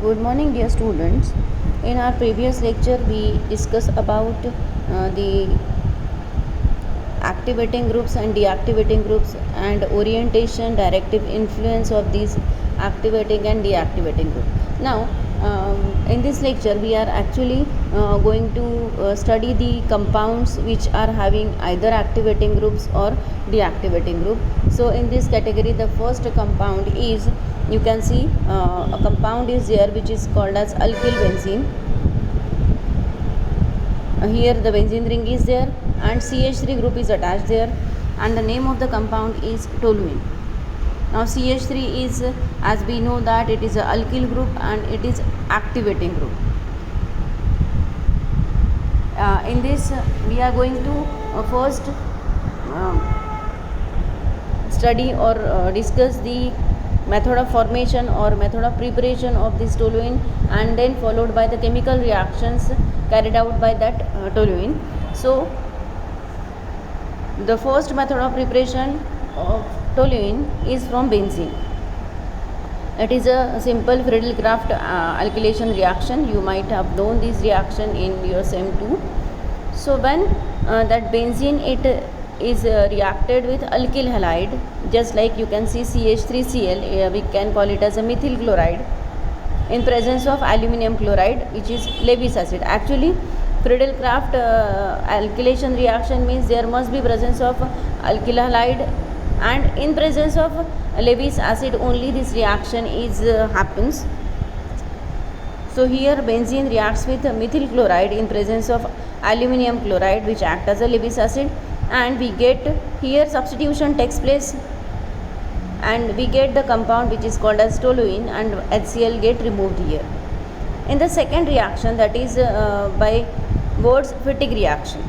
Good morning, dear students. In our previous lecture, we discussed about the activating groups and deactivating groups and orientation, directive influence of these activating and deactivating group. Now, in this lecture, we are actually going to study the compounds which are having either activating groups or deactivating group. So, in this category, the first compound is, you can see a compound is there which is called as alkyl benzene. Here the benzene ring is there and CH3 group is attached there, and the name of the compound is toluene. Now CH3 is, as we know, that it is a alkyl group and it is activating group. In this we are going to first study or discuss the method of formation or method of preparation of this toluene, and then followed by the chemical reactions carried out by that toluene. So the first method of preparation of toluene is from benzene. It is a simple Friedel-Crafts alkylation reaction. You might have known this reaction in your SEM 2. So when that benzene is reacted with alkyl halide, just like you can see CH3Cl, we can call it as a methyl chloride in presence of aluminum chloride, which is Lewis acid. Actually, Friedel-Crafts alkylation reaction means there must be presence of alkyl halide, and in presence of Lewis acid only this reaction is happens. So here benzene reacts with methyl chloride in presence of aluminum chloride, which act as a Lewis acid, and we get here substitution takes place and we get the compound which is called as toluene, and HCl get removed here. In the second reaction, that is by Wurtz-Fittig reaction,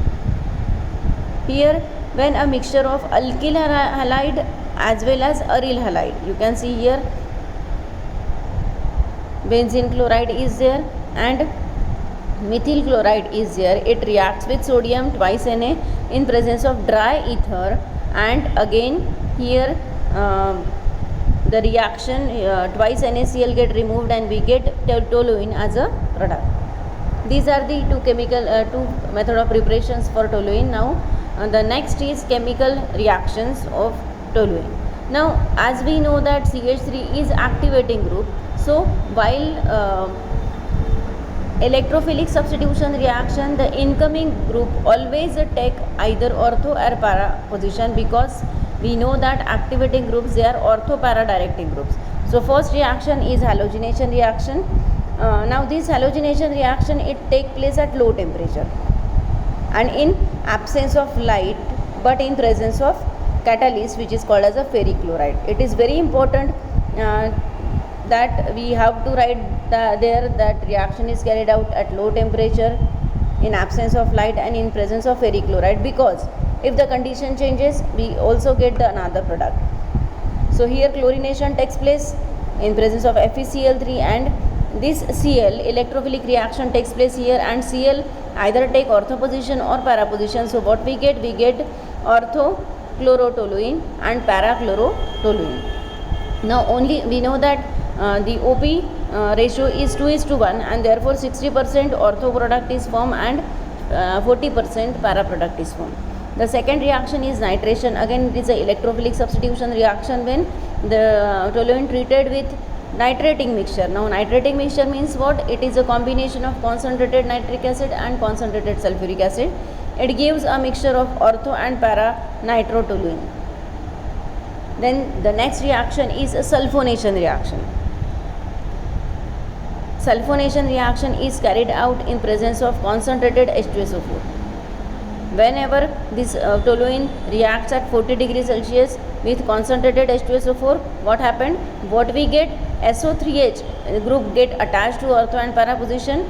here when a mixture of alkyl halide as well as aryl halide, you can see here benzene chloride is there and methyl chloride is there, it reacts with sodium twice Na in presence of dry ether, and again here the reaction twice NaCl get removed and we get toluene as a product. These are the two method of preparations for toluene. Now the next is chemical reactions of toluene. Now as we know that CH3 is activating group, so while electrophilic substitution reaction, the incoming group always take either ortho or para position, because we know that activating groups, they are ortho para directing groups. So first reaction is halogenation reaction. Now this halogenation reaction, it take place at low temperature and in absence of light, but in presence of catalyst which is called as a ferric chloride. It is very important that we have to write there that reaction is carried out at low temperature, in absence of light, and in presence of ferric chloride, because if the condition changes, we also get the another product. So here chlorination takes place in presence of FeCl3, and this Cl electrophilic reaction takes place here, and Cl either take ortho position or para position. So what we get ortho chlorotoluene and para chlorotoluene. Now only we know that the OP ratio is 2:1, and therefore 60% ortho product is formed and 40% para product is formed. The second reaction is nitration. Again, it is a electrophilic substitution reaction when the toluene treated with nitrating mixture. Now nitrating mixture means what? It is a combination of concentrated nitric acid and concentrated sulfuric acid. It gives a mixture of ortho and para nitrotoluene. Then the next reaction is a sulfonation reaction. Sulfonation reaction is carried out in presence of concentrated H2SO4. Whenever this toluene reacts at 40 degrees Celsius with concentrated H2SO4, what happened? What we get? SO3H group get attached to ortho and para position,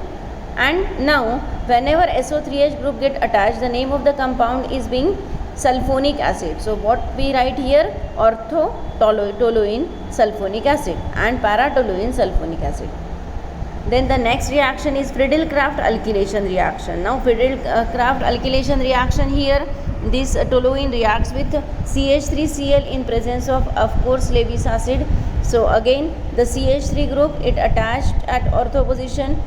and now whenever SO3H group get attached, the name of the compound is being sulfonic acid. So what we write here? Ortho toluene sulfonic acid and para toluene sulfonic acid. Then the next reaction is Friedel-Crafts alkylation reaction. Now Friedel-Crafts alkylation reaction, here this toluene reacts with CH3Cl in presence of course Lewis acid. So again the CH3 group, it attached at ortho position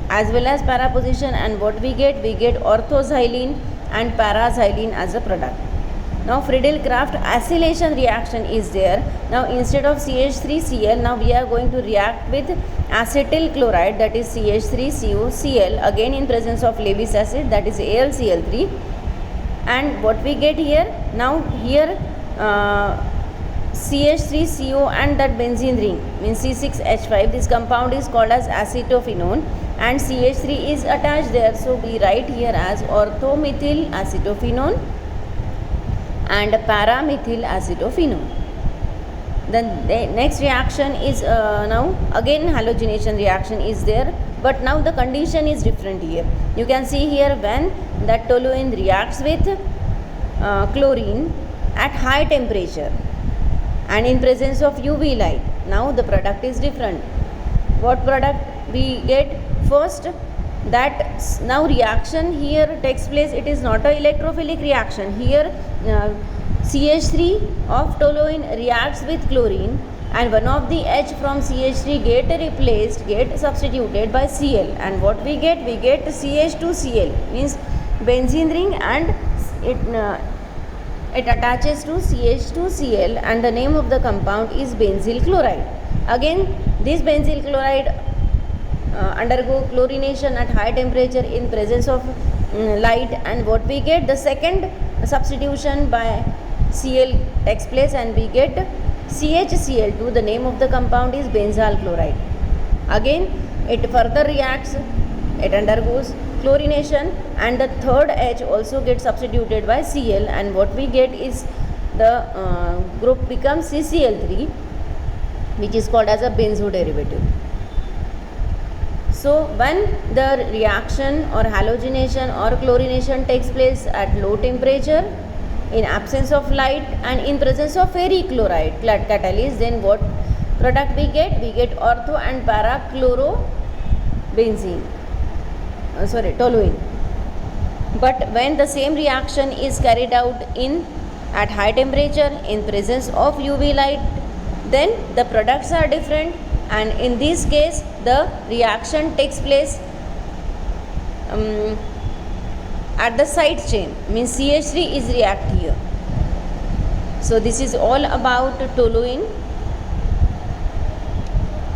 as well as para position, and what we get orthoxylene and paraxylene as a product. Now Friedel-Crafts acylation reaction is there. Now instead of CH3Cl, now we are going to react with acetyl chloride, that is CH3COCl, again in presence of Lewis acid, that is AlCl3. And what we get here, now here CH3CO and that benzene ring means C6H5, this compound is called as acetophenone, and CH3 is attached there, so we write here as orthomethyl acetophenone and paramethyl acetophenone. Then the next reaction is now again halogenation reaction is there, but now the condition is different here. You can see here when that toluene reacts with chlorine at high temperature and in presence of UV light, now the product is different. What product we get? First, that now reaction here takes place, it is not a electrophilic reaction. Here CH3 of toluene reacts with chlorine, and one of the H from CH3 get substituted by Cl, and what we get CH2Cl, means benzene ring, and it attaches to CH2Cl, and the name of the compound is benzyl chloride. Again this benzyl chloride undergo chlorination at high temperature in presence of light, and what we get, the second substitution by Cl takes place and we get CHCl2, the name of the compound is benzyl chloride. Again it further reacts, it undergoes chlorination, and the third H also gets substituted by Cl, and what we get is the group becomes CCl3, which is called as a benzo derivative. So when the reaction or halogenation or chlorination takes place at low temperature in absence of light and in presence of ferric chloride catalyst, then what product we get? We get ortho and para chlorobenzene, toluene. But when the same reaction is carried out at high temperature in presence of UV light, then the products are different, and in this case the reaction takes place at the side chain, means CH3 is react here. So this is all about toluene.